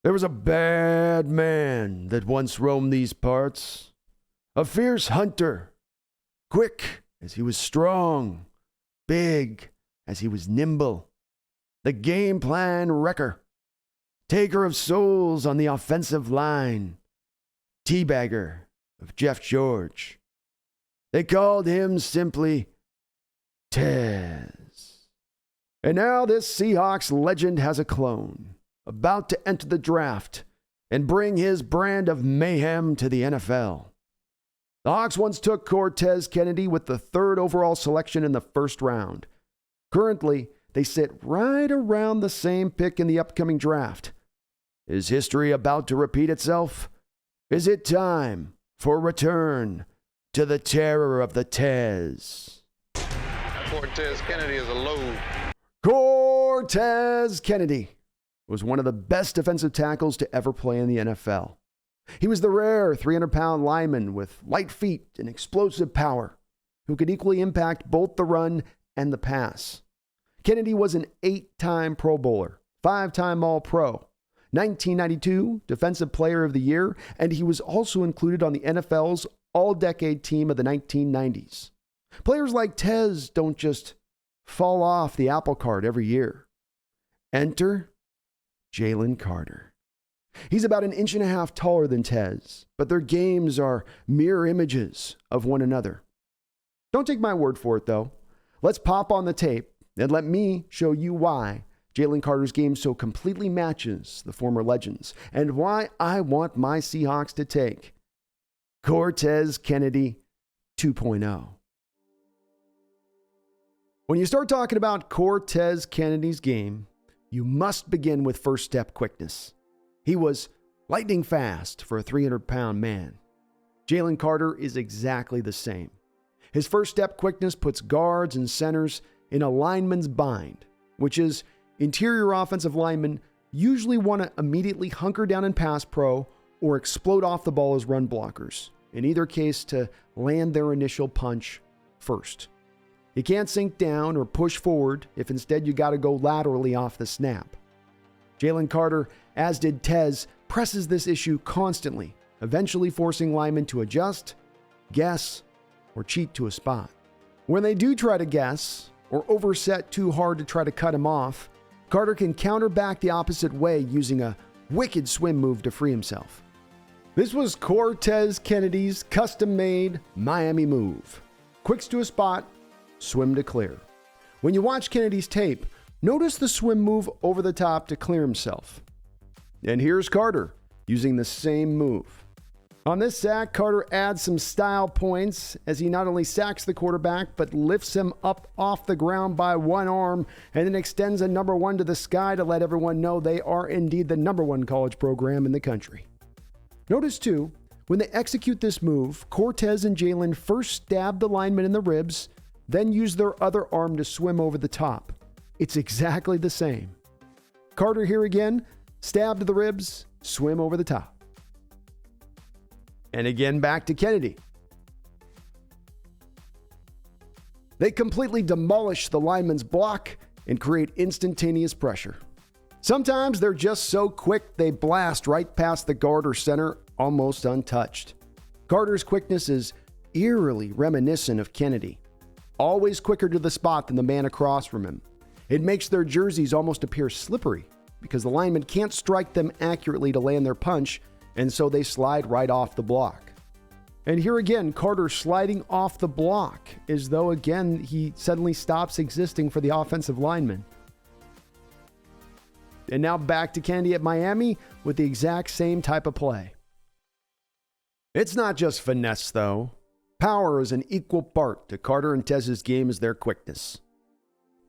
There was a bad man that once roamed these parts, a fierce hunter, quick as he was strong, big as he was nimble, the game plan wrecker, taker of souls on the offensive line, teabagger of Jeff George. They called him simply Tez. And now this Seahawks legend has a clone, about to enter the draft and bring his brand of mayhem to the NFL. The Hawks once took Cortez Kennedy with the 3rd overall selection in the 1st round. Currently, they sit right around the same pick in the upcoming draft. Is history about to repeat itself? Is it time for a return to the terror of the Tez? Cortez Kennedy is a load. Cortez Kennedy was one of the best defensive tackles to ever play in the NFL. He was the rare 300-pound lineman with light feet and explosive power who could equally impact both the run and the pass. Kennedy was an 8-time Pro Bowler, 5-time All-Pro, 1992 Defensive Player of the Year, and he was also included on the NFL's All-Decade Team of the 1990s. Players like Tez don't just fall off the apple cart every year. Enter Jalen Carter. He's about 1.5 inches taller than Tez, but their games are mirror images of one another. Don't take my word for it, though. Let's pop on the tape and let me show you why Jalen Carter's game so completely matches the former legends and why I want my Seahawks to take Cortez Kennedy 2.0. When you start talking about Cortez Kennedy's game, you must begin with first step quickness. He was lightning fast for a 300-pound man. Jalen Carter is exactly the same. His first step quickness puts guards and centers in a lineman's bind, which is interior offensive linemen usually want to immediately hunker down in pass pro or explode off the ball as run blockers, in either case to land their initial punch first. You can't sink down or push forward if instead you got to go laterally off the snap. Jalen Carter, as did Tez, presses this issue constantly, eventually forcing linemen to adjust, guess, or cheat to a spot. When they do try to guess or overset too hard to try to cut him off, Carter can counter back the opposite way using a wicked swim move to free himself. This was Cortez Kennedy's custom-made Miami move. Quicks to a spot, swim to clear. When you watch Kennedy's tape, notice the swim move over the top to clear himself. And here's Carter using the same move. On this sack, Carter adds some style points as he not only sacks the quarterback, but lifts him up off the ground by one arm and then extends a number 1 to the sky to let everyone know they are indeed the number 1 college program in the country. Notice too, when they execute this move, Cortez and Jalen first stab the lineman in the ribs, then use their other arm to swim over the top. It's exactly the same. Carter here again, stab to the ribs, swim over the top. And again back to Kennedy. They completely demolish the lineman's block and create instantaneous pressure. Sometimes they're just so quick they blast right past the guard or center almost untouched. Carter's quickness is eerily reminiscent of Kennedy. Always quicker to the spot than the man across from him. It makes their jerseys almost appear slippery because the lineman can't strike them accurately to land their punch, and so they slide right off the block. And here again, Carter sliding off the block as though again he suddenly stops existing for the offensive lineman. And now back to Kennedy at Miami with the exact same type of play. It's not just finesse though. Power is an equal part to Carter and Tez's game as their quickness.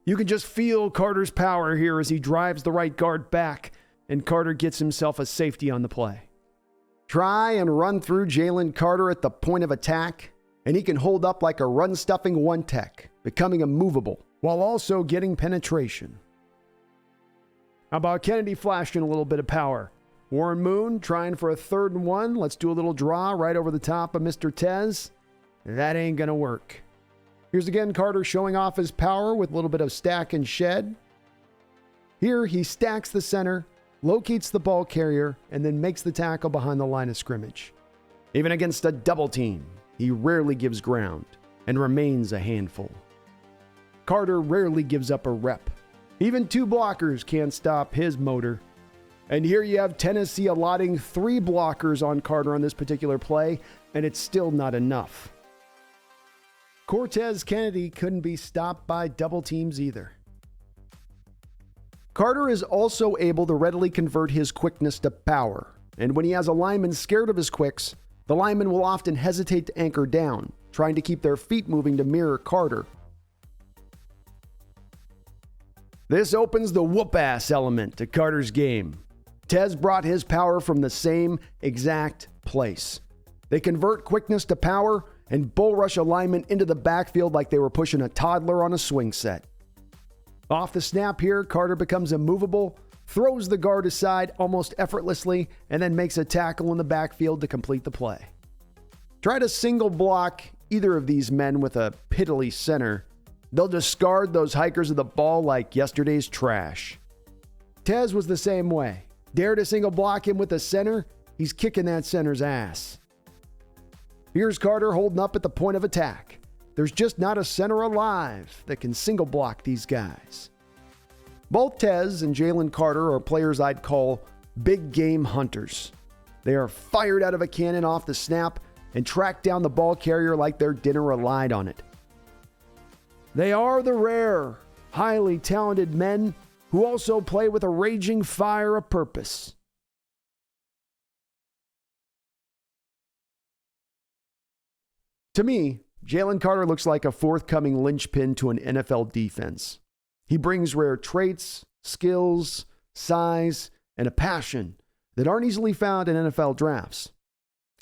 You can just feel Carter's power here as he drives the right guard back, and Carter gets himself a safety on the play. Try and run through Jalen Carter at the point of attack, and he can hold up like a run-stuffing one-tech, becoming immovable, while also getting penetration. How about Kennedy flashing a little bit of power? Warren Moon trying for a 3rd and 1. Let's do a little draw right over the top of Mr. Tez. That ain't gonna work. Here's again Carter showing off his power with a little bit of stack and shed. Here he stacks the center, locates the ball carrier, and then makes the tackle behind the line of scrimmage. Even against a double team, he rarely gives ground and remains a handful. Carter rarely gives up a rep. Even 2 blockers can't stop his motor. And here you have Tennessee allotting 3 blockers on Carter on this particular play, and it's still not enough. Cortez Kennedy couldn't be stopped by double teams either. Carter is also able to readily convert his quickness to power, and when he has a lineman scared of his quicks, the lineman will often hesitate to anchor down, trying to keep their feet moving to mirror Carter. This opens the whoop-ass element to Carter's game. Tez brought his power from the same exact place. They convert quickness to power and bull rush a lineman into the backfield like they were pushing a toddler on a swing set. Off the snap here, Carter becomes immovable, throws the guard aside almost effortlessly, and then makes a tackle in the backfield to complete the play. Try to single block either of these men with a piddly center. They'll discard those hikers of the ball like yesterday's trash. Tez was the same way. Dare to single block him with a center, he's kicking that center's ass. Here's Carter holding up at the point of attack. There's just not a center alive that can single block these guys. Both Tez and Jalen Carter are players I'd call big game hunters. They are fired out of a cannon off the snap and track down the ball carrier like their dinner relied on it. They are the rare, highly talented men who also play with a raging fire of purpose. To me, Jalen Carter looks like a forthcoming linchpin to an NFL defense. He brings rare traits, skills, size, and a passion that aren't easily found in NFL drafts.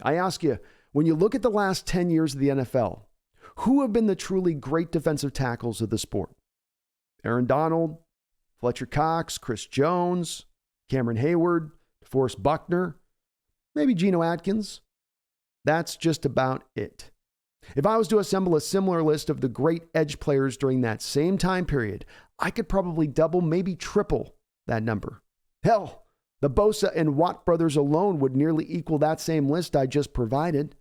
I ask you, when you look at the last 10 years of the NFL, who have been the truly great defensive tackles of the sport? Aaron Donald, Fletcher Cox, Chris Jones, Cameron Hayward, DeForest Buckner, maybe Geno Atkins. That's just about it. If I was to assemble a similar list of the great edge players during that same time period, I could probably double, maybe triple that number. Hell, the Bosa and Watt brothers alone would nearly equal that same list I just provided.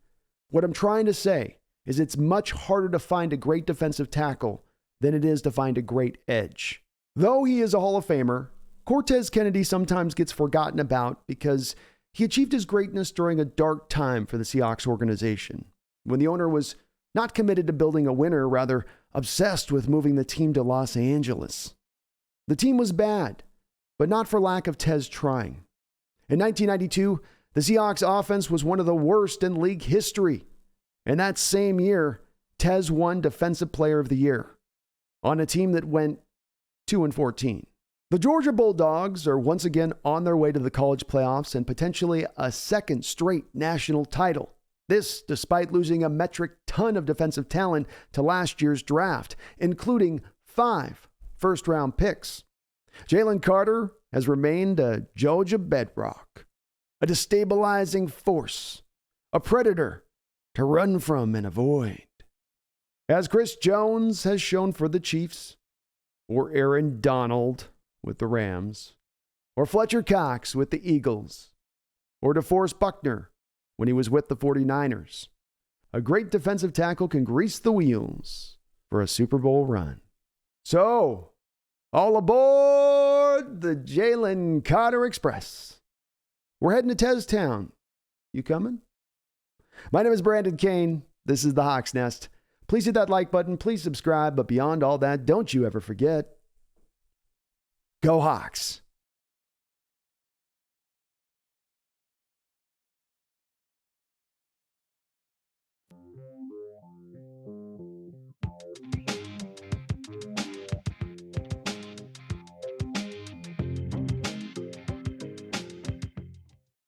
What I'm trying to say is it's much harder to find a great defensive tackle than it is to find a great edge. Though he is a Hall of Famer, Cortez Kennedy sometimes gets forgotten about because he achieved his greatness during a dark time for the Seahawks organization, when the owner was not committed to building a winner, rather obsessed with moving the team to Los Angeles. The team was bad, but not for lack of Tez trying. In 1992, the Seahawks offense was one of the worst in league history. And that same year, Tez won Defensive Player of the Year on a team that went 2-14. The Georgia Bulldogs are once again on their way to the college playoffs and potentially a second straight national title. This despite losing a metric ton of defensive talent to last year's draft, including 5 first-round picks. Jalen Carter has remained a Georgia bedrock, a destabilizing force, a predator to run from and avoid. As Chris Jones has shown for the Chiefs, or Aaron Donald with the Rams, or Fletcher Cox with the Eagles, or DeForest Buckner when he was with the 49ers. A great defensive tackle can grease the wheels for a Super Bowl run. So, all aboard the Jalen Carter Express. We're heading to Tez Town. You coming? My name is Brandon Kane. This is the Hawks Nest. Please hit that like button. Please subscribe. But beyond all that, don't you ever forget, go Hawks.